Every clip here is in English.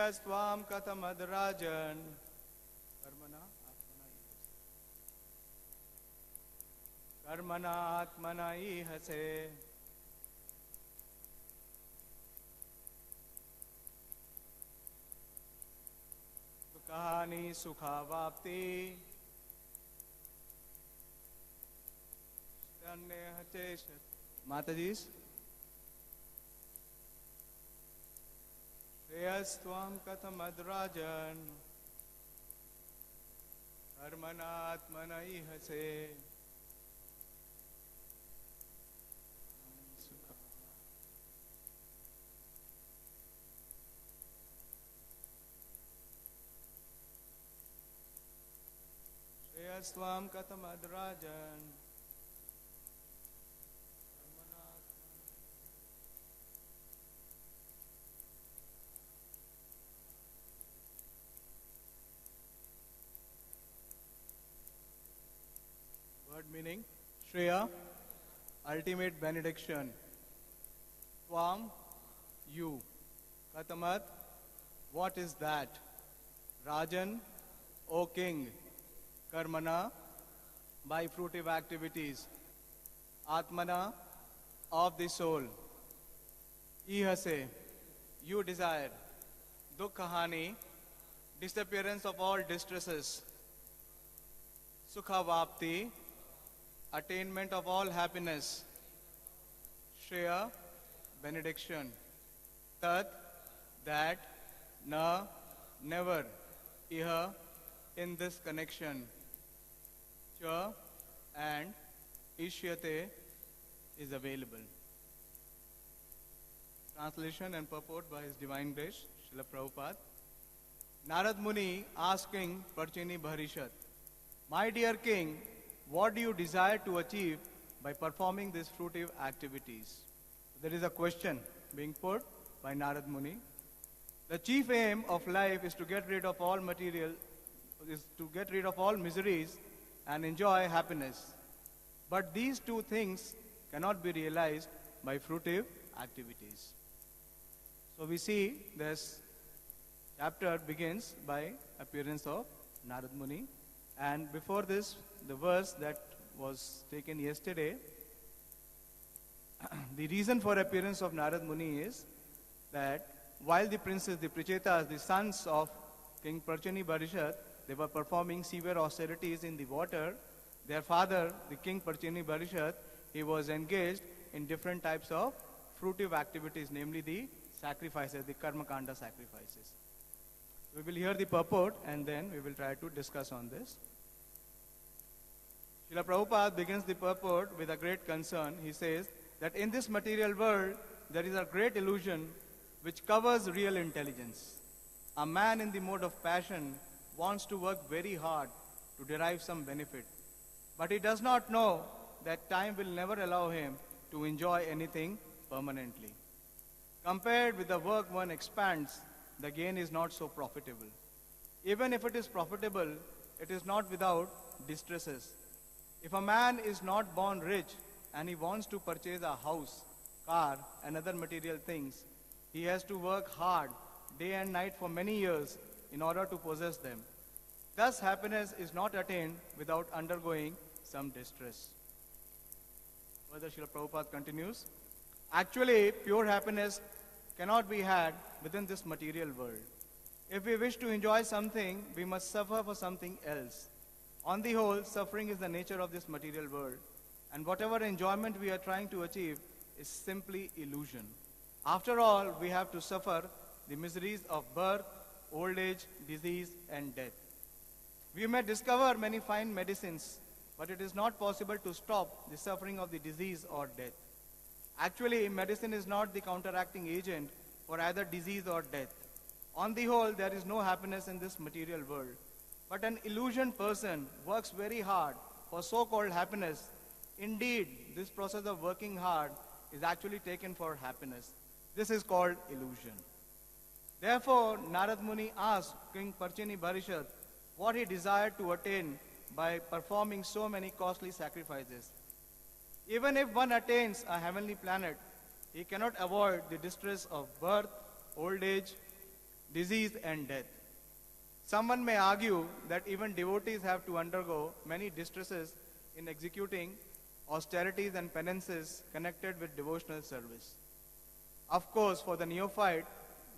Shreyastvam kathamadarajan. Karmana atmana ihase. Karmana atmana ihase. Kahani sukhavapti. Mataji's. Shreyastvam kathamadarajan. Karmanatmana ihase. Shreyastvam kathamadarajan. Word meaning Shreya, ultimate benediction. Tvam, you. Katamat, what is that? Rajan, O king. Karmana, by fruitive activities. Atmana, of the soul. Ihase, you desire. Dukkhahani, disappearance of all distresses. Sukhavapti, attainment of all happiness. Shreya, benediction. Tat, that, na, never. Iha, in this connection. Cha, and Ishyate is available. Translation and purport by His Divine Grace, Srila Prabhupada. Narad Muni asked King Parchini Bharishat, my dear king, what do you desire to achieve by performing these fruitive activities? There is a question being put by Narad Muni. The chief aim of life is to get rid of all miseries and enjoy happiness. But these two things cannot be realized by fruitive activities. So we see this chapter begins by appearance of Narad Muni. And before this, the verse that was taken yesterday, the reason for appearance of Narad Muni is that while the princes, the Prichetas, the sons of King Parchini Bharishat, they were performing severe austerities in the water, their father, the King Parchini Bharishat, he was engaged in different types of fruitive activities, namely the sacrifices, the Karma Kanda sacrifices. We will hear the purport and then we will try to discuss on this. Srila Prabhupada begins the purport with a great concern. He says that in this material world, there is a great illusion which covers real intelligence. A man in the mode of passion wants to work very hard to derive some benefit, but he does not know that time will never allow him to enjoy anything permanently. Compared with the work one expands, the gain is not so profitable. Even if it is profitable, it is not without distresses. If a man is not born rich and he wants to purchase a house, car, and other material things, he has to work hard day and night for many years in order to possess them. Thus, happiness is not attained without undergoing some distress. Further, Srila Prabhupada continues, actually, pure happiness cannot be had within this material world. If we wish to enjoy something, we must suffer for something else. On the whole, suffering is the nature of this material world, and whatever enjoyment we are trying to achieve is simply illusion. After all, we have to suffer the miseries of birth, old age, disease, and death. We may discover many fine medicines, but it is not possible to stop the suffering of the disease or death. Actually, medicine is not the counteracting agent for either disease or death. On the whole, there is no happiness in this material world. But an illusioned person works very hard for so-called happiness. Indeed, this process of working hard is actually taken for happiness. This is called illusion. Therefore, Narad Muni asked King Parchini Bharishat what he desired to attain by performing so many costly sacrifices. Even if one attains a heavenly planet, he cannot avoid the distress of birth, old age, disease and death. Someone may argue that even devotees have to undergo many distresses in executing austerities and penances connected with devotional service. Of course, for the neophyte,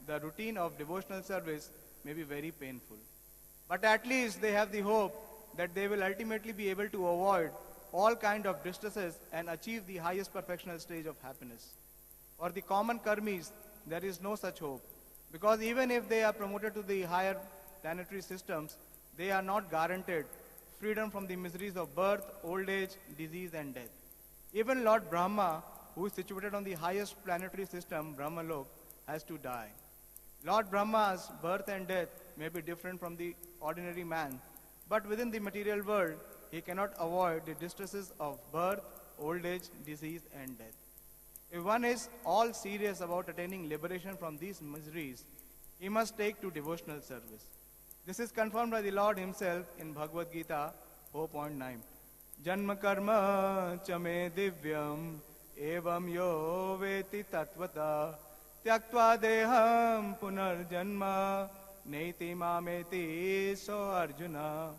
the routine of devotional service may be very painful. But at least they have the hope that they will ultimately be able to avoid all kind of distresses and achieve the highest perfectional stage of happiness. For the common karmis, there is no such hope. Because even if they are promoted to the higher planetary systems, they are not guaranteed freedom from the miseries of birth, old age, disease and death. Even Lord Brahma, who is situated on the highest planetary system, Brahmalok, has to die. Lord Brahma's birth and death may be different from the ordinary man, but within the material world, he cannot avoid the distresses of birth, old age, disease and death. If one is all serious about attaining liberation from these miseries, he must take to devotional service. This is confirmed by the Lord himself in Bhagavad Gita 4.9. Janma karma chame divyam evam yo veti tattvata tyaktva deham punarjanma neti mameti so Arjuna.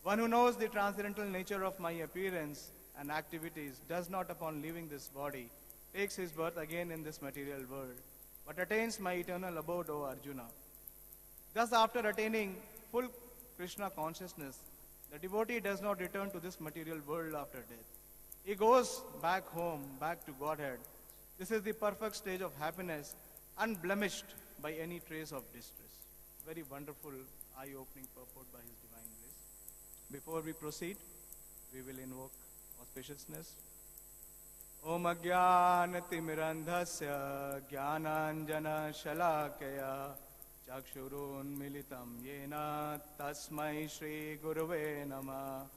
One who knows the transcendental nature of my appearance and activities does not upon leaving this body takes his birth again in this material world, but attains my eternal abode, O Arjuna. Thus, after attaining full Krishna consciousness, the devotee does not return to this material world after death. He goes back home, back to Godhead. This is the perfect stage of happiness, unblemished by any trace of distress. Very wonderful, eye-opening purport by His Divine Grace. Before we proceed, we will invoke auspiciousness. Om Ajnanatimirandhasya Jnananjana Shalakaya Chakshurunmilitam Yena Tasmai Shri Gurave Namah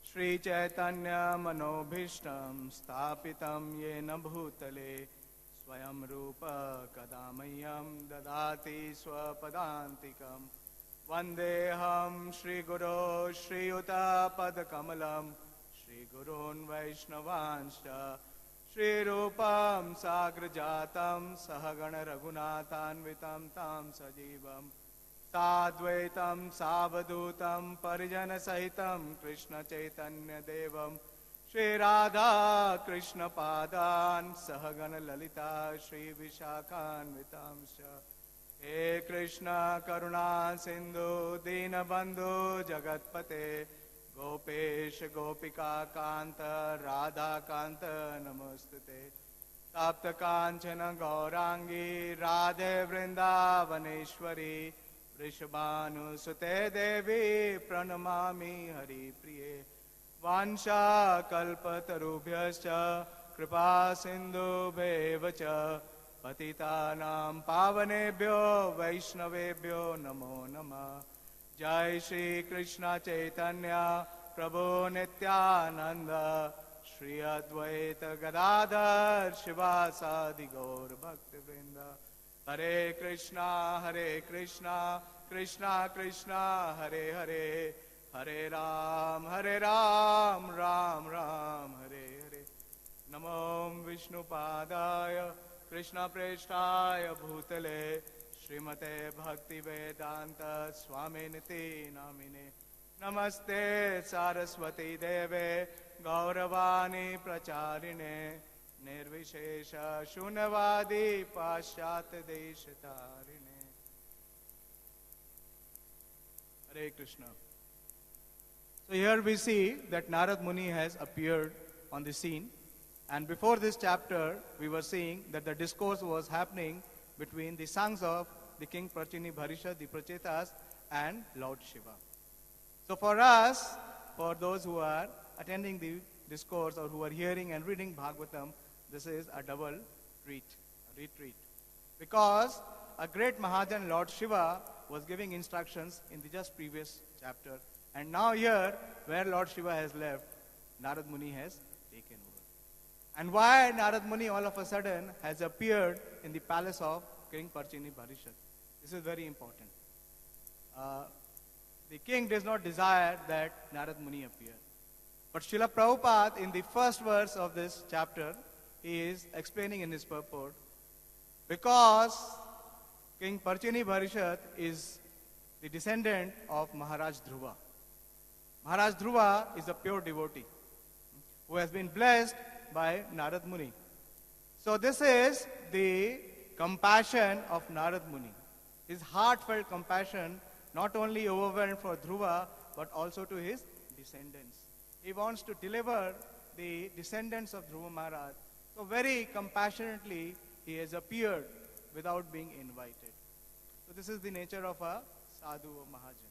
Shri Chaitanya Manobhishtam Sthapitam Yena Bhutale Swayam Rupa Kadamayam Dadati Swapadantikam Vandeham Shri Guru Shri Yuta Padakamalam Shri Gurun Vaishnavanscha Shri Rupam Sagrajatam Sahagana Raghunathanvitam Tam Sajivam Sadvaitam Savadutam Parijana Sahitam Krishna Chaitanya Devam Shri Radha Krishna Padan Sahagana Lalita Shri Vishakhanvitamscha He Krishna Karuna Sindhu Dinabandhu Jagatpate Gopesh Gopika Kanta Radha Kanta Namostute Tapta Kanchana Gaurangi Radhe Vrindavaneshwari Vrishabhanu Sute Devi Pranamami Hari Priye Vansha Kalpatarubhyascha Kripa Sindhu Bevacha Patitanam Pavanebhyo Vaishnavebhyo Namo Namah Jai Shri Krishna Chaitanya Prabhu Nityananda Shri Advaita Gadadhar Shivasadi Gaur Bhakti Vrinda Hare Krishna Krishna Krishna Hare Hare Hare Ram Ram Ram Hare Hare Namo Vishnu Padaya Krishna Preshtaya Bhutale Srimate Bhakti Vedanta Swami Niti Namine Namaste Saraswati Deve Gauravani Pracharine Nirvishesha Shunavadi Paschat Deshatarine. Hare Krishna. So here we see that Narad Muni has appeared on the scene, and before this chapter we were seeing that the discourse was happening between the sons of the king Prachini Bharisha, the Prachetas, and Lord Shiva. So for us, for those who are attending the discourse or who are hearing and reading Bhagavatam, this is a double retreat. Because a great Mahajan, Lord Shiva, was giving instructions in the just previous chapter. And now here, where Lord Shiva has left, Narad Muni has taken over. And why Narad Muni all of a sudden has appeared in the palace of King Prachini Bharisha? This is very important. The king does not desire that Narad Muni appear. But Srila Prabhupada, in the first verse of this chapter, he is explaining in his purport, because King Parchini Bharishat is the descendant of Maharaj Dhruva. Maharaj Dhruva is a pure devotee who has been blessed by Narad Muni. So this is the compassion of Narad Muni. His heartfelt compassion not only overwhelmed for Dhruva but also to his descendants. He wants to deliver the descendants of Dhruva Maharaj. So very compassionately he has appeared without being invited. So this is the nature of a sadhu or Mahajan.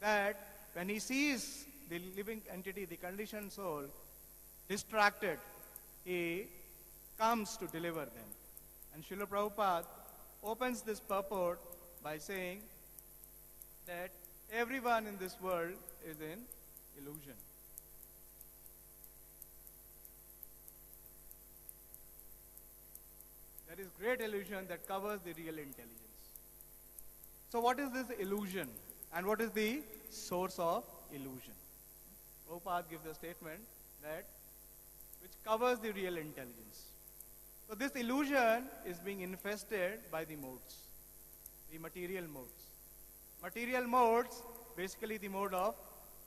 That when he sees the living entity, the conditioned soul, distracted, he comes to deliver them. And Srila Prabhupada opens this purport by saying that everyone in this world is in illusion. There is great illusion that covers the real intelligence. So what is this illusion? And what is the source of illusion? Prabhupada gives a statement that which covers the real intelligence. So this illusion is being infested by the modes, the material modes. Material modes, basically the mode of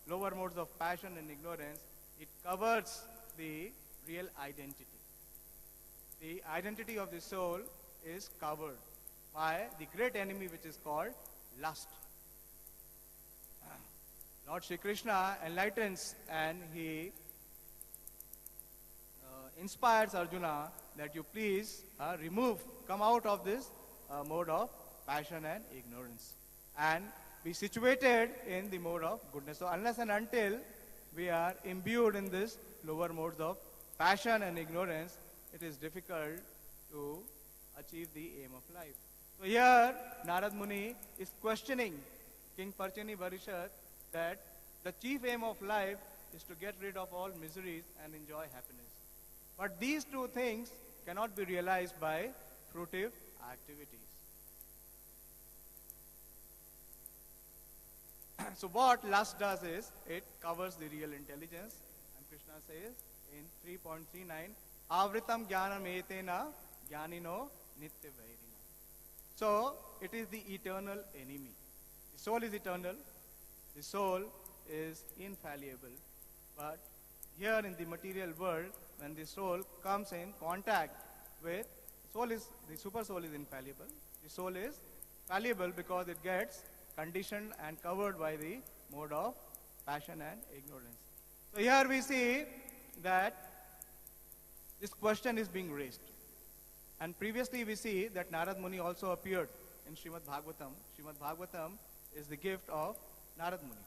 lower modes of passion and ignorance, it covers the real identity. The identity of the soul is covered by the great enemy which is called lust. Lord Shri Krishna enlightens and he inspires Arjuna that you please come out of this mode of passion and ignorance and be situated in the mode of goodness. So unless and until we are imbued in this lower modes of passion and ignorance, it is difficult to achieve the aim of life. So here Narad Muni is questioning King Parchini Bharishat that the chief aim of life is to get rid of all miseries and enjoy happiness. But these two things cannot be realized by fruitive activities. So what lust does is, it covers the real intelligence. And Krishna says in 3.39, Avritam jnanam etena jnanino nitya vairina. So it is the eternal enemy. The soul is eternal. The soul is infallible. But here in the material world, when the soul comes in contact with, the super soul is infallible. The soul is fallible because it gets conditioned and covered by the mode of passion and ignorance. So here we see that this question is being raised. And previously we see that Narad Muni also appeared in Srimad Bhagavatam. Srimad Bhagavatam is the gift of Narad Muni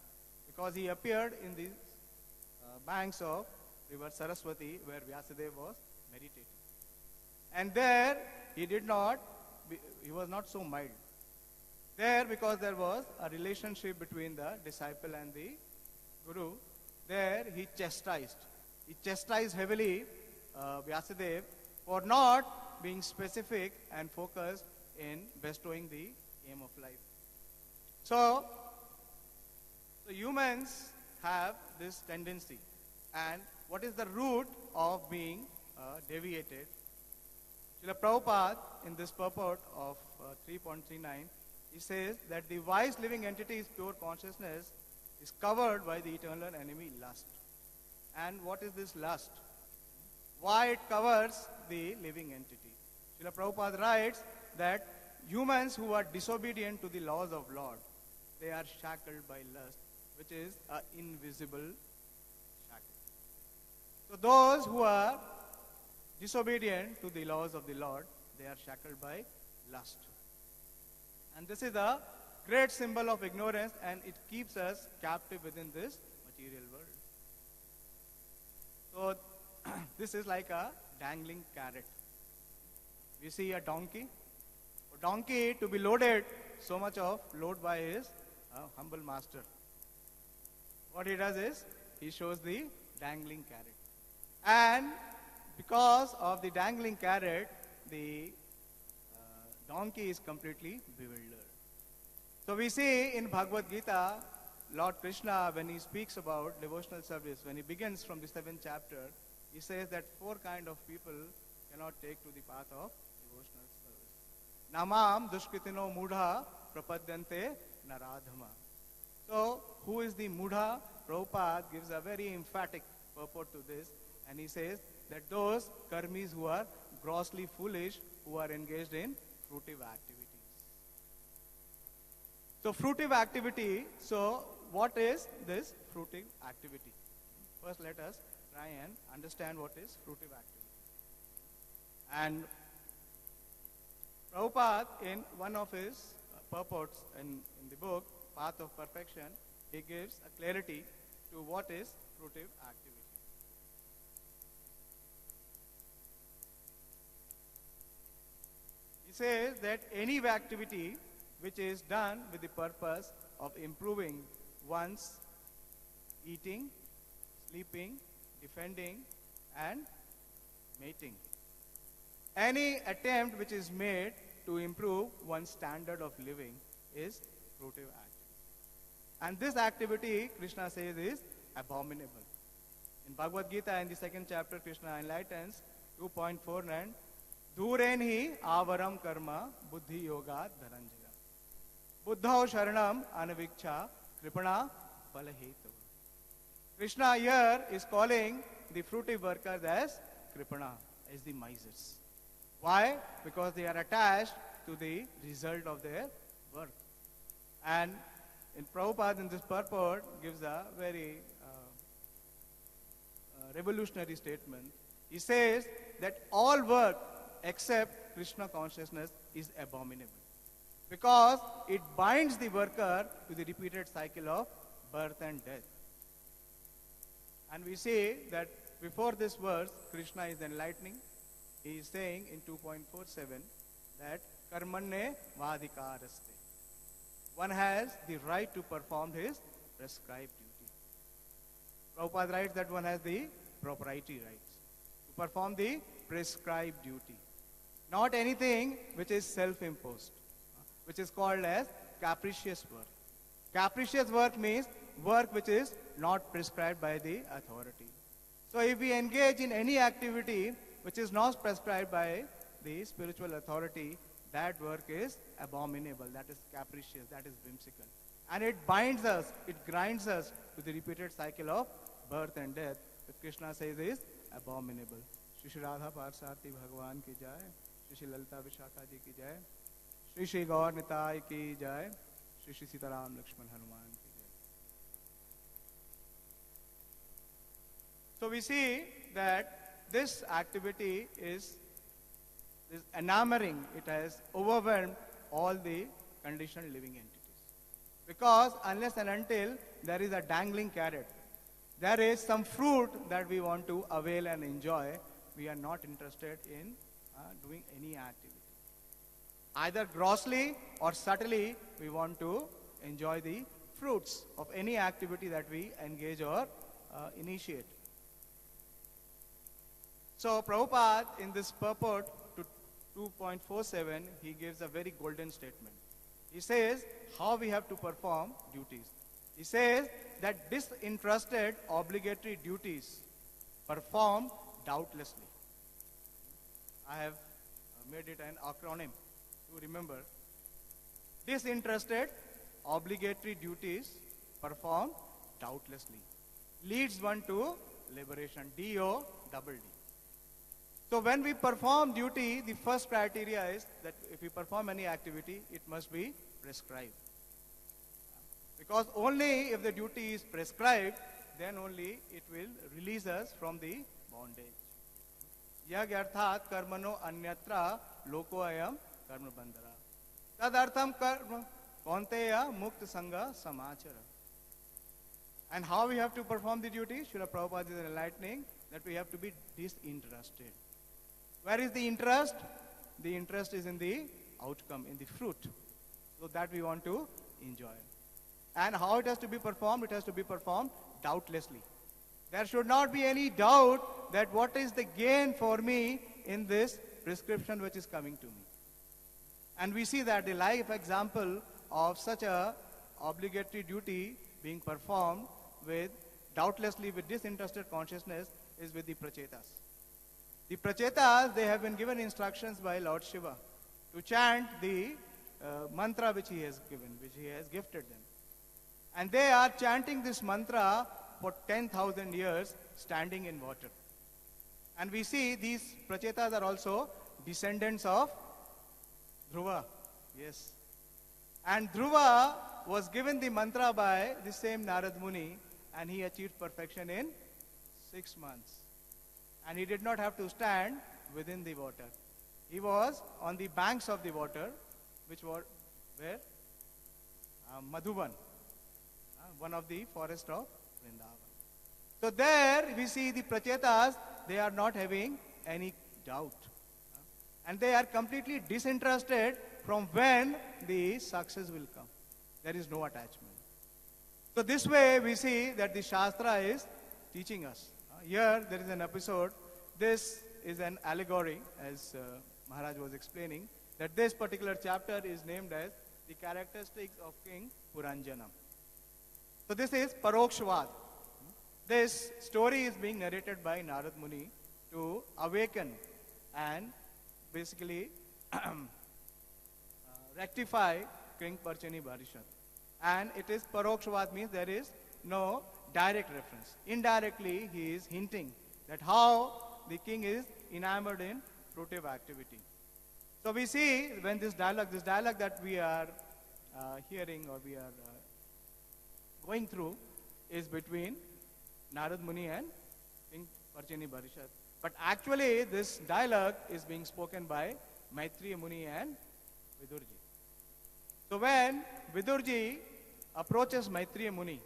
because he appeared in the banks of river Saraswati where Vyasadeva was meditating. And there he was not so mild. There, because there was a relationship between the disciple and the Guru, there he chastised. He chastised heavily Vyasadeva for not being specific and focused in bestowing the aim of life. So humans have this tendency. And what is the root of being deviated? Srila Prabhupada, in this purport of 3.39, he says that the wise living entity's pure consciousness is covered by the eternal enemy lust. And what is this lust? Why it covers the living entity? Srila Prabhupada writes that humans who are disobedient to the laws of Lord, they are shackled by lust, which is an invisible shackle. So those who are disobedient to the laws of the Lord, they are shackled by lust. And this is a great symbol of ignorance, and it keeps us captive within this material world. So this is like a dangling carrot. We see a donkey. A donkey to be loaded so much of load by his humble master. What he does is, he shows the dangling carrot. And because of the dangling carrot, the donkey is completely bewildered. So we see in Bhagavad Gita, Lord Krishna, when he speaks about devotional service, when he begins from the 7th chapter, he says that 4 kinds of people cannot take to the path of devotional service. Namam dushkritino mudha prapadyante naradhama. So, who is the mudha? Prabhupada gives a very emphatic purport to this, and he says that those karmis who are grossly foolish, who are engaged in fruitive activities. So, fruitive activity, so what is this fruitive activity? First, let us try and understand what is fruitive activity. And Prabhupada, in one of his purports in the book, Path of Perfection, he gives a clarity to what is fruitive activity. He says that any activity which is done with the purpose of improving one's eating, sleeping, defending, and mating. Any attempt which is made to improve one's standard of living is fruitive activity. And this activity, Krishna says, is abominable. In Bhagavad Gita, in the second chapter, Krishna enlightens 2.49, Dhuren hi avaram karma buddhi yoga dhananjaya. Buddhao sharanam anaviksha kripana palahetu. Krishna here is calling the fruitive workers as kripana, as the misers. Why? Because they are attached to the result of their work. And in Prabhupada, in this purport, gives a very revolutionary statement. He says that all work except Krishna consciousness is abominable, because it binds the worker to the repeated cycle of birth and death. And we see that before this verse, Krishna is enlightening. He is saying in 2.47 that karmanne vadikaraste. One has the right to perform his prescribed duty. Prabhupada writes that one has the proprietary rights to perform the prescribed duty. Not anything which is self-imposed, which is called as capricious work. Capricious work means work which is not prescribed by the authority. So if we engage in any activity which is not prescribed by the spiritual authority, that work is abominable, that is capricious, that is whimsical. And it binds us, it grinds us to the repeated cycle of birth and death, that Krishna says is abominable. Shri Shri Radha Parsarthi Bhagavan ki jai, Shri Shri Lalita Vishakha ji ki jai, Shri Shri Gaur Nitai ki jai, Shri Shri Sitaram Lakshman Hanuman ki jai. So we see that this activity is enamoring, it has overwhelmed all the conditioned living entities. Because unless and until there is a dangling carrot, there is some fruit that we want to avail and enjoy, we are not interested in doing any activity. Either grossly or subtly, we want to enjoy the fruits of any activity that we engage or initiate. So Prabhupada, in this purport to 2.47, he gives a very golden statement. He says how we have to perform duties. He says that disinterested obligatory duties performed doubtlessly. I have made it an acronym to remember. Disinterested obligatory duties performed doubtlessly leads one to liberation. D-O-double-D. So when we perform duty, the first criteria is that if we perform any activity, it must be prescribed. Because only if the duty is prescribed, then only it will release us from the bondage. Yag arthat karmano anyatra loko ayam karma bandhara. Tadartham karma konteya mukta sangha samachara. And how we have to perform the duty? Srila Prabhupada is enlightening that we have to be disinterested. Where is the interest? The interest is in the outcome, in the fruit. So that we want to enjoy. And how it has to be performed? It has to be performed doubtlessly. There should not be any doubt that what is the gain for me in this prescription which is coming to me. And we see that the life example of such a obligatory duty being performed with doubtlessly with disinterested consciousness is with the prachetas. The prachetas, they have been given instructions by Lord Shiva to chant the mantra which he has given, which he has gifted them. And they are chanting this mantra for 10,000 years standing in water. And we see these prachetas are also descendants of Dhruva. Yes. And Dhruva was given the mantra by the same Narad Muni, and he achieved perfection in 6 months. And he did not have to stand within the water. He was on the banks of the water, which were where? Madhuban, one of the forests of Vrindavan. So there we see the prachetas, they are not having any doubt. And they are completely disinterested from when the success will come. There is no attachment. So this way we see that the Shastra is teaching us. Here there is an episode. This is an allegory, as Maharaj was explaining, that this particular chapter is named as the characteristics of King Puranjana. So this is Parokshvad. This story is being narrated by Narad Muni to awaken and basically rectify King Parchani Bharishat. And it is Parokshvad, means there is no direct reference. Indirectly he is hinting that how the king is enamored in fruitive activity. So we see when this dialogue that we are hearing or we are going through is between Narad Muni and King Parchani Bharishat. But actually this dialogue is being spoken by Maitreya Muni and Vidurji. So when Vidurji approaches Maitreya Muni,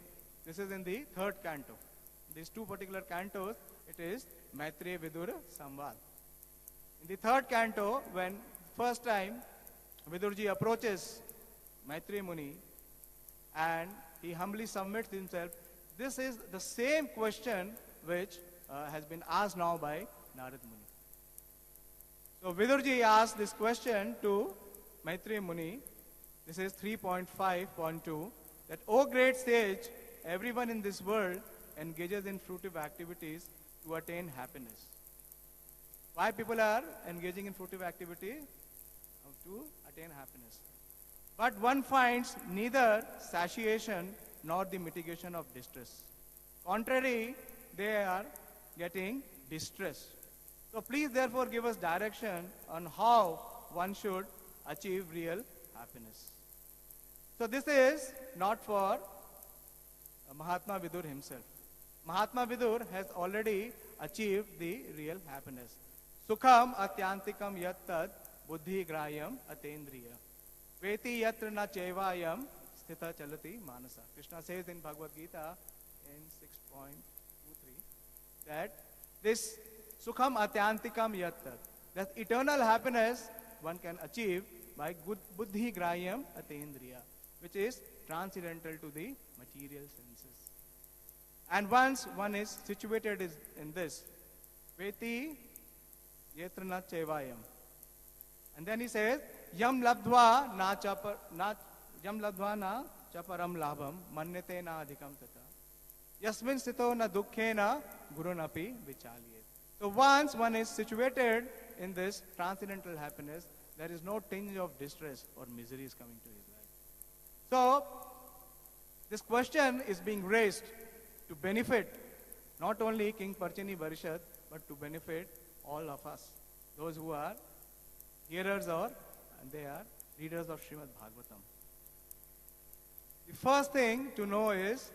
this is in the 3rd canto. These 2 particular cantos, it is Maitreya Vidur Samvad. In the 3rd canto, when first time Vidurji approaches Maitreya Muni and he humbly submits himself, this is the same question which has been asked now by Narad Muni. So Vidurji asked this question to Maitreya Muni. This is 3.5.2, that, O great sage, everyone in this world engages in fruitive activities to attain happiness. Why people are engaging in fruitive activity? To attain happiness. But one finds neither satiation nor the mitigation of distress. Contrary, they are getting distress. So please therefore give us direction on how one should achieve real happiness. So this is not for Mahatma Vidur himself. Mahatma Vidur has already achieved the real happiness. Sukham atyantikam yat tad buddhi grayam atendriya. Veti yatra na chevayam sthita chalati manasa. Krishna says in Bhagavad Gita in 6.23 that this sukham atyantikam yat tad, that eternal happiness one can achieve by buddhi grayam atendriya, which is transcendental to the material senses. And once one is situated in this, Veti yatra na chevayam. And then he says, Yam labdhva na chaparam labham manyate na adhikam tata. Yasmin sthito na dukkhe na gurunapi vichalyet. So once one is situated in this transcendental happiness, there is no tinge of distress or misery is coming to his life. So this question is being raised to benefit not only King Parchani Bharishat, but to benefit all of us, those who are hearers or they are readers of Srimad Bhagavatam. The first thing to know is,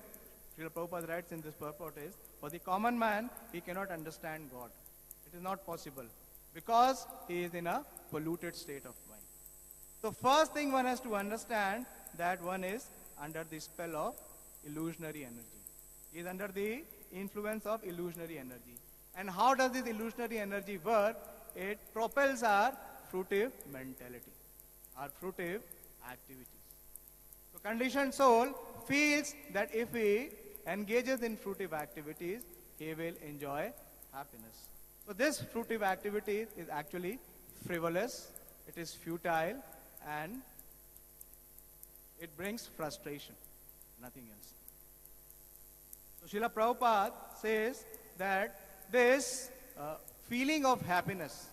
Srila Prabhupada writes in this purport is, for the common man, he cannot understand God. It is not possible because he is in a polluted state of mind. So first thing one has to understand that one is under the spell of illusionary energy. He is under the influence of illusionary energy. And how does this illusionary energy work? It propels our fruitive mentality, our fruitive activities. So conditioned soul feels that if he engages in fruitive activities, he will enjoy happiness. So this fruitive activity is actually frivolous, it is futile, and it brings frustration, nothing else. So Srila Prabhupada says that this feeling of happiness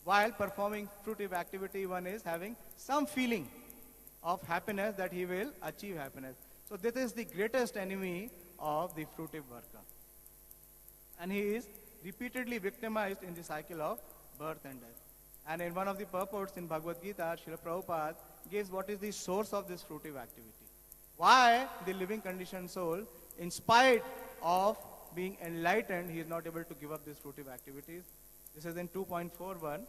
while performing fruitive activity, one is having some feeling of happiness that he will achieve happiness. So this is the greatest enemy of the fruitive worker. And he is repeatedly victimized in the cycle of birth and death. And in one of the purports in Bhagavad Gita, Srila Prabhupada gives what is the source of this fruitive activity. Why the living conditioned soul, in spite of being enlightened, he is not able to give up these fruitive activities. This is in 2.41,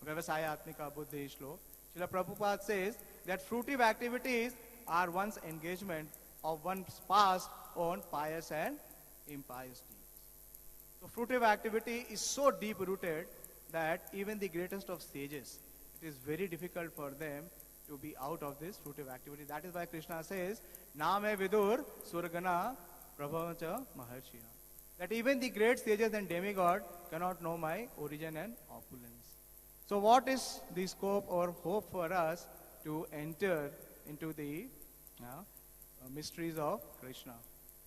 Vyavasayatmika Buddhi Shlok. Srila Prabhupada says that fruitive activities are one's engagement of one's past on pious and impious deeds. So fruitive activity is so deep rooted that even the greatest of sages, it is very difficult for them to be out of this fruitive activity. That is why Krishna says, Name vidur surgana prabhavacha maharshiya. That even the great sages and demigod cannot know my origin and opulence. So what is the scope or hope for us to enter into the mysteries of Krishna?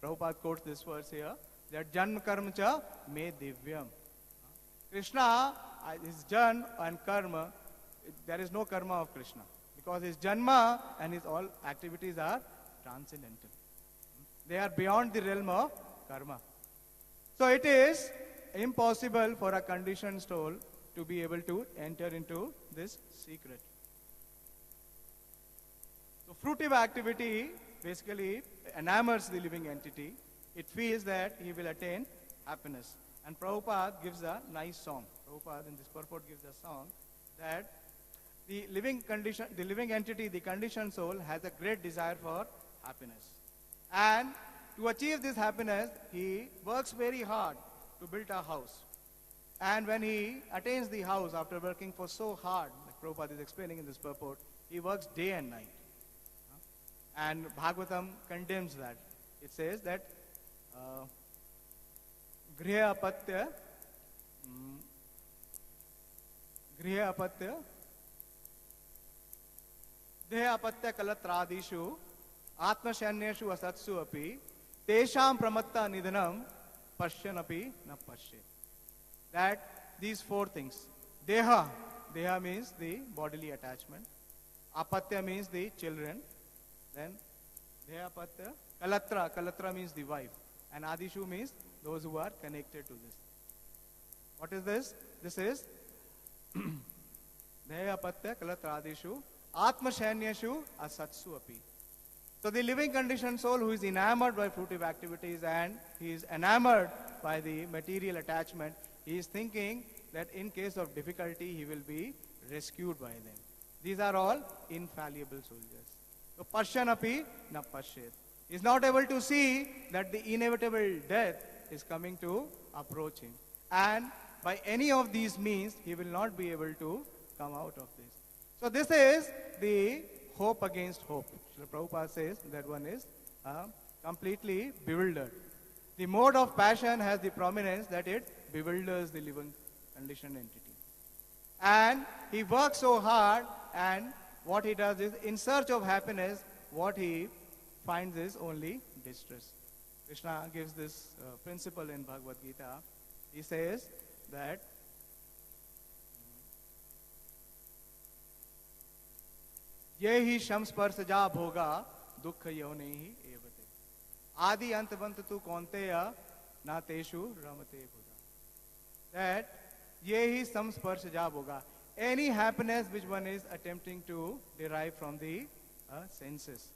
Prabhupada quotes this verse here, that Janma karma cha me divyam. Krishna, his Jan and karma, there is no karma of Krishna. Because his Janma and his all activities are transcendental. They are beyond the realm of karma. So it is impossible for a conditioned soul to be able to enter into this secret. So fruitive activity basically enamors the living entity. It feels that he will attain happiness. And Prabhupada gives a nice song. Prabhupada in this purport gives a song that the living entity, the conditioned soul, has a great desire for happiness. And to achieve this happiness, he works very hard to build a house. And when he attains the house after working for so hard, like Prabhupada is explaining in this purport, he works day and night. And Bhagavatam condemns that. It says that Griha apatya Deha apatya kalatradishu Atmashanyeshu asatsu api Tesham pramatta nidhanam Pashyanapi na pashyet. That these four things. Deha means the bodily attachment. Apatya means the children. Then Deha apatya. Kalatra means the wife. And Adishu means those who are connected to this. What is this? This is Deha apatya kalatradishu Atmashanyeshu asatsu api. So the living conditioned soul who is enamored by fruitive activities and he is enamored by the material attachment, he is thinking that in case of difficulty he will be rescued by them. These are all infallible soldiers. So Pashyanapi na pashyet. He is not able to see that the inevitable death is coming to approach him. And by any of these means, he will not be able to come out of this. So this is the hope against hope. Srila Prabhupada says that one is completely bewildered. The mode of passion has the prominence that it bewilders the living conditioned entity. And he works so hard, and what he does is, in search of happiness, what he finds is only distress. Krishna gives this principle in Bhagavad Gita. He says that ये ही शमस्पर्शजा भोगा दुख यौने ही एवते आदि अंतवंत तु कौन्तेय ना तेषु रमते बुधा. That ये ही समस्पर्शजा भोगा, any happiness which one is attempting to derive from the senses,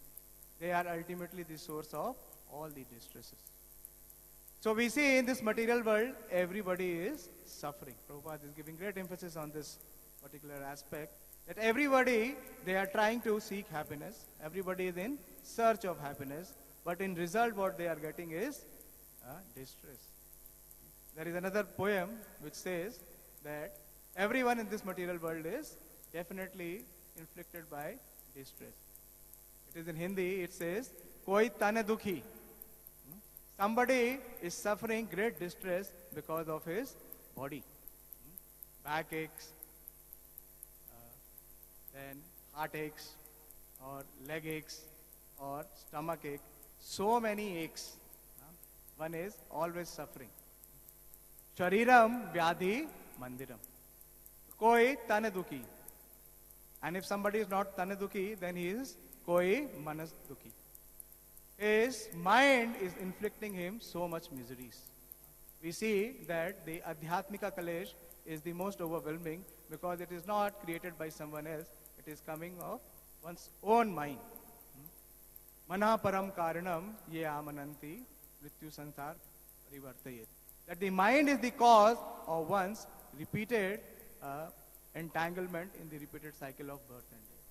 they are ultimately the source of all the distresses. So we see in this material world, everybody is suffering. Prabhupada is giving great emphasis on this particular aspect. That everybody, they are trying to seek happiness. Everybody is in search of happiness. But in result, what they are getting is distress. There is another poem which says that everyone in this material world is definitely inflicted by distress. It is in Hindi, it says, Koi tane dukhi. Somebody is suffering great distress because of his body. Backaches, then heartaches, or leg aches, or stomach ache. So many aches. One is always suffering. Shariram vyadhi mandiram. koi tane dukhi. And if somebody is not tane dukhi, then he is koi manas dukhi. His mind is inflicting him so much miseries. We see that the Adhyatmika Kalesh is the most overwhelming because it is not created by someone else, it is coming of one's own mind. Mana param karanam ye amananti mrityu sansar parivartayet. That the mind is the cause of one's repeated entanglement in the repeated cycle of birth and death.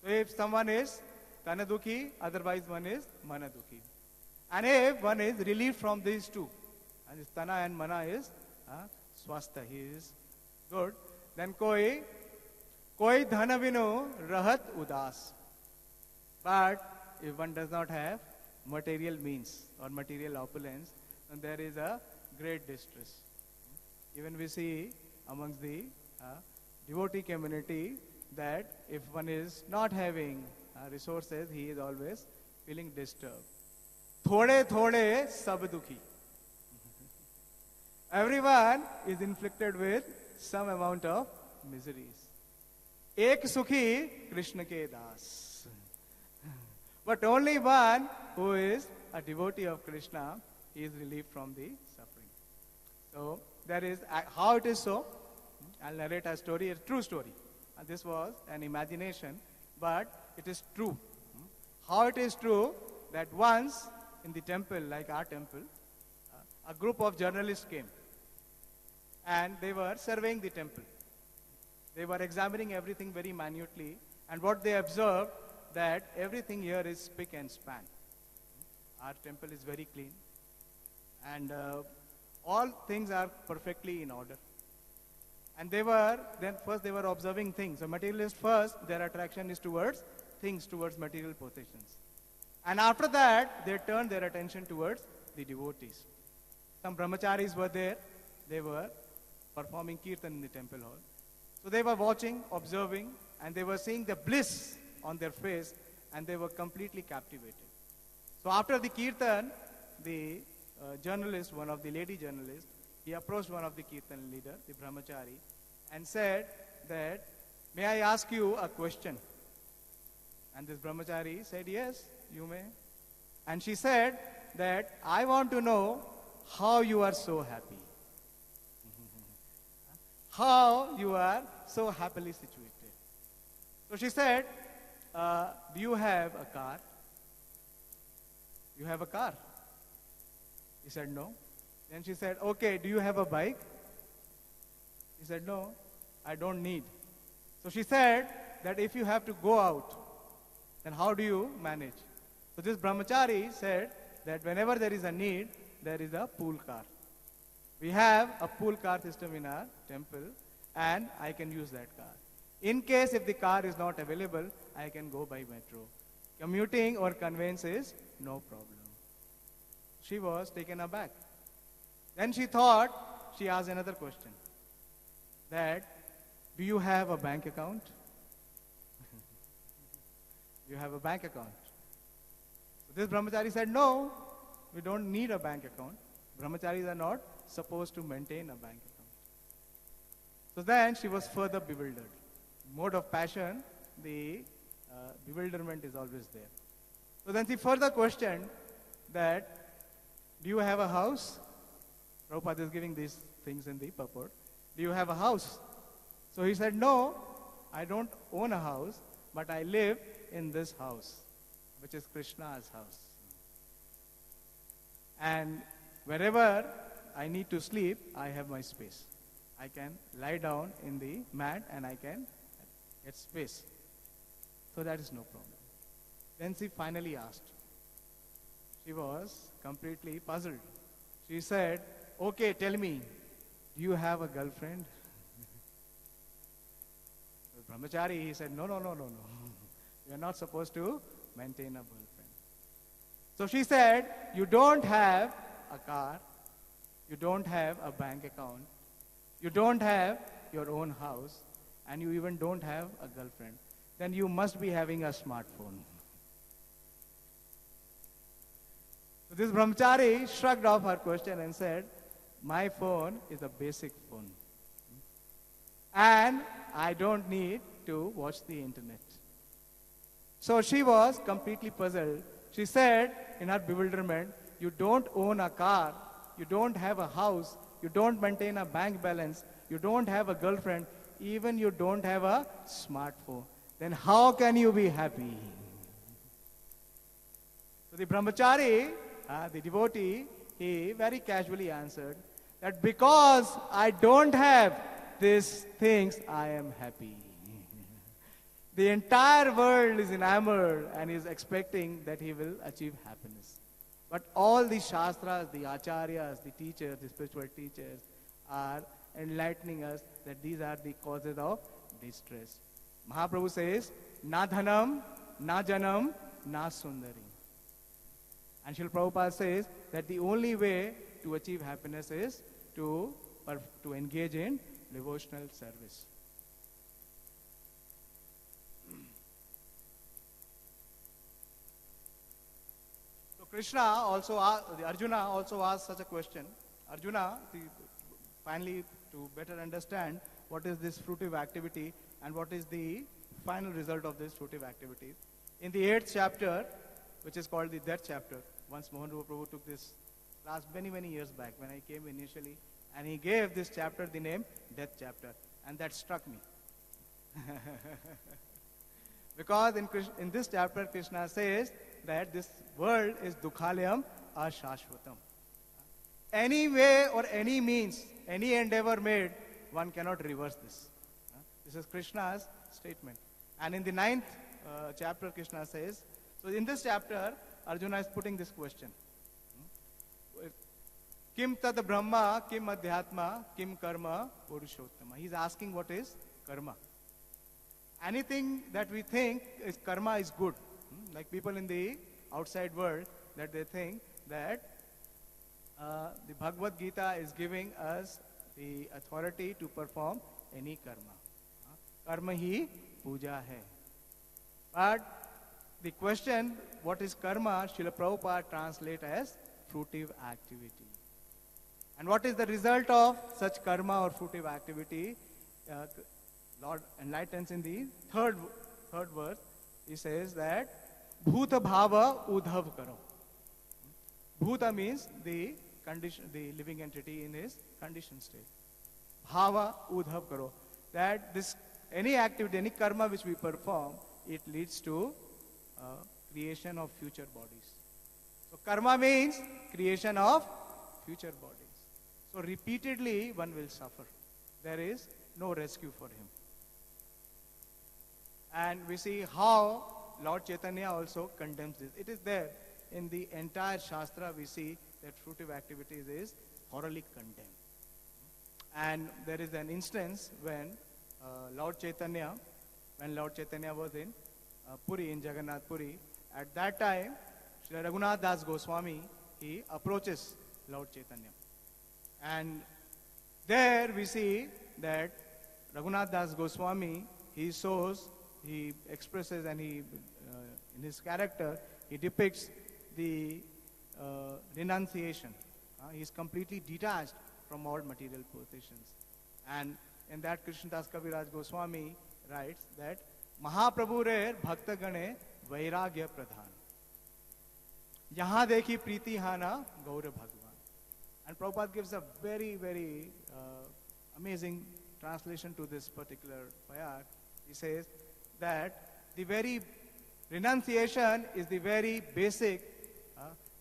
So if someone is Tanadukhi, otherwise one is Manadukhi. And if one is relieved from these two, and this Tana and Mana is Swastha, he is good, then koi dhanavino rahat udas. But if one does not have material means or material opulence, then there is a great distress. Even we see amongst the devotee community that if one is not having resources, he is always feeling disturbed. Thode thode sab dukhi. Everyone is inflicted with some amount of miseries. Ek sukhi Krishna ke das. But only one who is a devotee of Krishna, he is relieved from the suffering. So that is how it is so. I'll narrate a story, a true story. And this was an imagination, but it is true. How it is true that once in the temple, like our temple, a group of journalists came and they were surveying the temple. They were examining everything very minutely, and what they observed that everything here is spick and span. Our temple is very clean and all things are perfectly in order. And first they were observing things. So materialists first, their attraction is towards things, towards material possessions. And after that, they turned their attention towards the devotees. Some brahmacharis were there. They were performing kirtan in the temple hall. So they were watching, observing, and they were seeing the bliss on their face, and they were completely captivated. So after the kirtan, the journalist, one of the lady journalists, he approached one of the kirtan leader, the brahmachari, and said that, may I ask you a question? And this brahmachari said, yes, you may. And she said that, I want to know how you are so happy. How you are so happily situated. So she said, do you have a car? You have a car? He said, no. Then she said, okay, do you have a bike? He said, no, I don't need. So she said that if you have to go out, then how do you manage? So this brahmachari said that whenever there is a need, there is a pool car. We have a pool car system in our temple, and I can use that car. In case if the car is not available, I can go by metro. Commuting or conveyance is no problem. She was taken aback. Then she thought, she asked another question. That, do you have a bank account? Do you have a bank account? So this brahmachari said, no, we don't need a bank account. Brahmacharis are not supposed to maintain a bank account. So then she was further bewildered. Mode of passion, the bewilderment is always there. So then she further questioned that, do you have a house? Prabhupada is giving these things in the purport. Do you have a house? So he said, no, I don't own a house, but I live in this house, which is Krishna's house. And wherever I need to sleep, I have my space. I can lie down in the mat and I can get space. So that is no problem. Then she finally asked. She was completely puzzled. She said, okay, tell me, do you have a girlfriend? The brahmachari, he said, no. You are not supposed to maintain a girlfriend. So she said, you don't have a car, you don't have a bank account, you don't have your own house, and you even don't have a girlfriend. Then you must be having a smartphone. So this brahmachari shrugged off her question and said, my phone is a basic phone. and I don't need to watch the internet. So she was completely puzzled. She said in her bewilderment, you don't own a car, you don't have a house, you don't maintain a bank balance, you don't have a girlfriend, even you don't have a smartphone. Then how can you be happy? So the brahmachari, the devotee, he very casually answered that because I don't have these things, I am happy. The entire world is enamored and is expecting that he will achieve happiness. But all the shastras, the acharyas, the teachers, the spiritual teachers are enlightening us that these are the causes of distress. Mahaprabhu says, na dhanam, na janam, na sundari. And Srila Prabhupada says that the only way to achieve happiness is to engage in devotional service. So Krishna also asked, Arjuna also asked such a question. Arjuna, finally to better understand what is this fruitive activity and what is the final result of this fruitive activity. In the 8th chapter, which is called the Death chapter, once Mohan Rupa Prabhu took this class many years back when I came initially, and he gave this chapter the name Death chapter, and that struck me. Because in this chapter, Krishna says that this world is dukhalayam ashashvatam. Any way or any means, any endeavor made, one cannot reverse this. This is Krishna's statement. And in the 9th chapter, Krishna says, so in this chapter, Arjuna is putting this question. Kim tad brahma, kim adhyatma, kim karma, purushottama. He's asking what is karma. Anything that we think is karma is good. Like people in the outside world, that they think that the Bhagavad Gita is giving us the authority to perform any karma. Karma hi puja hai. But the question, what is karma, Srila Prabhupada translate as fruitive activity. And what is the result of such karma or fruitive activity? Lord enlightens in the third verse. He says that bhuta bhava udhav karo. Bhuta means the condition, the living entity in his conditioned state. Bhava udhav karo. That this any activity, any karma which we perform, it leads to creation of future bodies. So karma means creation of future bodies. So repeatedly one will suffer. There is no rescue for him. And we see how Lord Chaitanya also condemns this. It is there in the entire Shastra. We see that fruitive activities is thoroughly condemned. And there is an instance when Lord Chaitanya was in Puri, in Jagannath Puri, at that time, Sri Raghunath Das Goswami, he approaches Lord Chaitanya. And there we see that Raghunath Das Goswami, he expresses and he, in his character, he depicts the renunciation. He is completely detached from all material possessions. And in that, Krishnadas Kaviraj Goswami writes that Mahaprabhu re bhakta gane vairagya pradhan. Yahan dekhi priti hana gaura bhagwan. And Prabhupada gives a very amazing translation to this particular payar. He says that the very renunciation is the very basic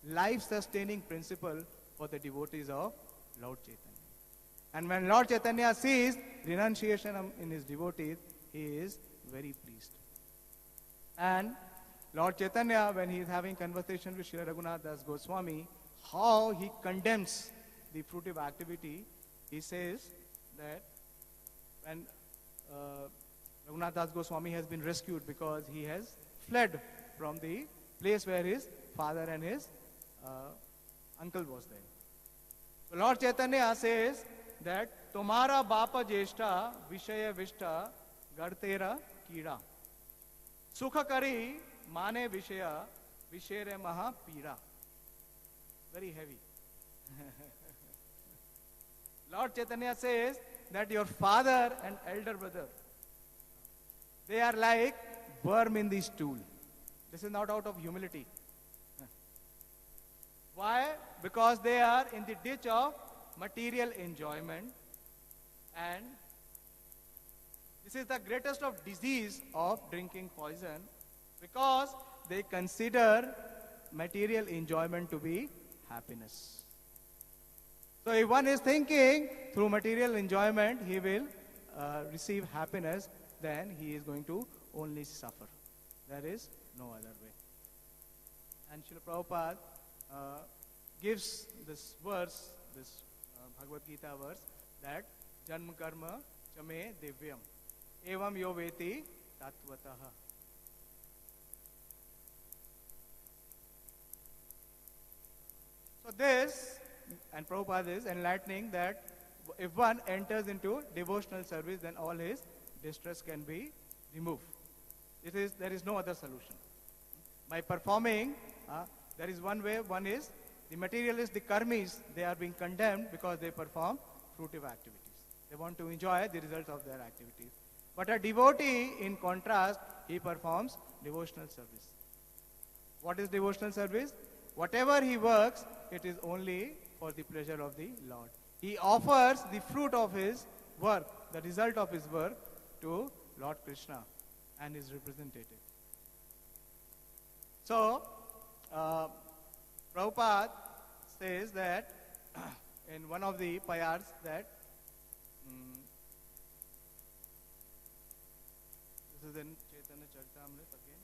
life-sustaining principle for the devotees of Lord Chaitanya. And when Lord Chaitanya sees renunciation in his devotees, he is very pleased. And Lord Chaitanya, when he is having conversation with Sri Raghunath Das Goswami, how he condemns the fruitive activity, he says that when Raghunath Das Goswami has been rescued because he has fled from the place where his father and his uncle was there. So Lord Chaitanya says that Tumhara Bapa Jeshta Vishaya Vishta Gartera Kida. Sukha Kari Mane Vishaya Vishere Maha Pira. Very heavy. Lord Chaitanya says that your father and elder brother, they are like worm in the stool. This is not out of humility. Why? Because they are in the ditch of material enjoyment, and this is the greatest of disease of drinking poison, because they consider material enjoyment to be happiness. So if one is thinking through material enjoyment he will receive happiness, then he is going to only suffer. There is no other way. And Srila Prabhupada gives this verse, this Bhagavad Gita verse, that Janma Karma Chame Divyam Evam Yo Veti Tattvataha. So this, and Prabhupada is enlightening that if one enters into devotional service, then all his distress can be removed. There is no other solution. By performing, there is one way. One is the materialists, the karmis, they are being condemned because they perform fruitive activities. They want to enjoy the results of their activities. But a devotee, in contrast, he performs devotional service. What is devotional service? Whatever he works, it is only for the pleasure of the Lord. He offers the fruit of his work, the result of his work, to Lord Krishna and his representative. So, Prabhupada says that in one of the payars that this is in Chaitanya Charitamrita again.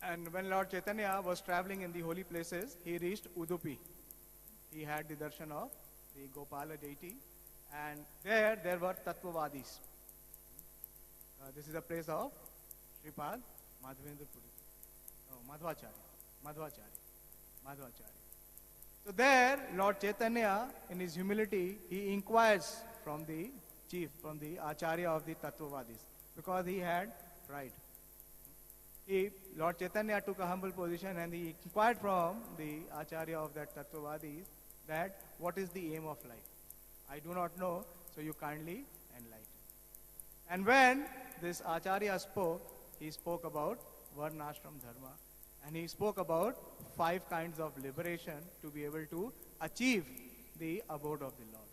And when Lord Chaitanya was traveling in the holy places, he reached Udupi. He had the darshan of the Gopala deity, and there were Tattvavadis. This is a place of Sripad Madhavendra Puri. Madhvacharya. So there, Lord Chaitanya, in his humility, he inquires from the chief, from the Acharya of the Tattvavadis, because he had pride. Lord Chaitanya took a humble position and he inquired from the Acharya of that Tattvavadis that what is the aim of life? I do not know, so you kindly enlighten. And when this Acharya spoke, he spoke about Varnashram Dharma, and he spoke about 5 kinds of liberation to be able to achieve the abode of the Lord.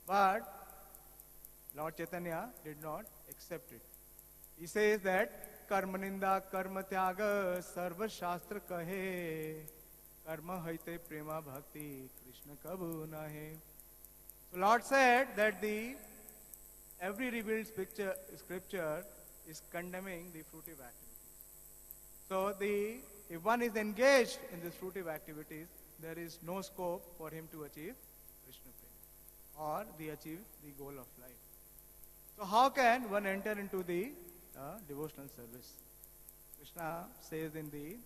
But Lord Chaitanya did not accept it. He says that Karma Ninda Karma Tyaga Sarva Shastra Kahe Karma Haite Prema Bhakti Krishna Kabu Nahe. So Lord said that every revealed scripture is condemning the fruitive activities. So if one is engaged in these fruitive activities, there is no scope for him to achieve Krishna Prema or achieve the goal of life. So how can one enter into the devotional service? Krishna says in the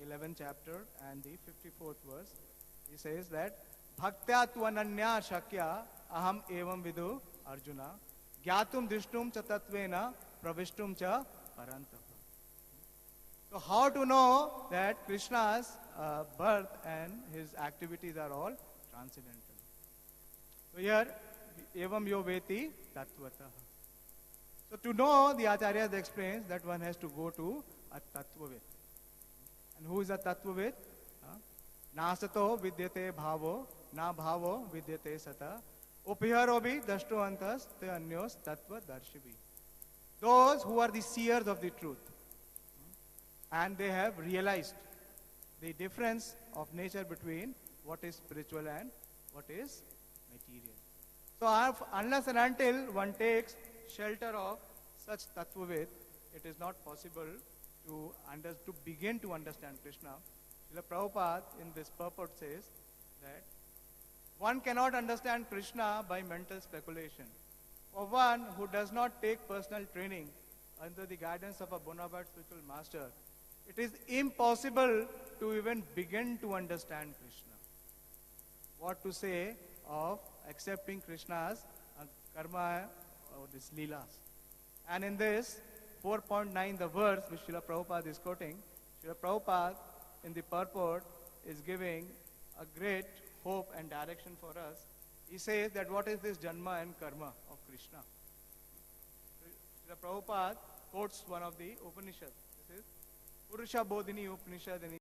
11th chapter and the 54th verse, he says that Bhaktya tvananya shakya aham evam vidu Arjuna gyatum drishtum cha tatvena pravishtum cha parantapa. So how to know that Krishna's birth and his activities are all transcendental? So here, evam yo veti tattvataha. So to know, the Acharyas explains that one has to go to a Tattvavit. And who is a Tattvavit? Nasato vidyate bhavo, na bhavo vidyate sata, upiharo bhi dashto antas te anyos tattva darshibi. Those who are the seers of the truth, and they have realized the difference of nature between what is spiritual and what is material. So unless and until one takes shelter of such Tattvavit, it is not possible to begin to understand Krishna. Srila Prabhupada in this purport says that one cannot understand Krishna by mental speculation. For one who does not take personal training under the guidance of a bona fide spiritual master, it is impossible to even begin to understand Krishna. What to say of accepting Krishna's karma or these leelas. And in this 4.9, the verse which Srila Prabhupada is quoting, Srila Prabhupada in the purport is giving a great hope and direction for us. He says that what is this Janma and Karma of Krishna? Srila Prabhupada quotes one of the Upanishads. This is Purusha Bodhini Upanishad, and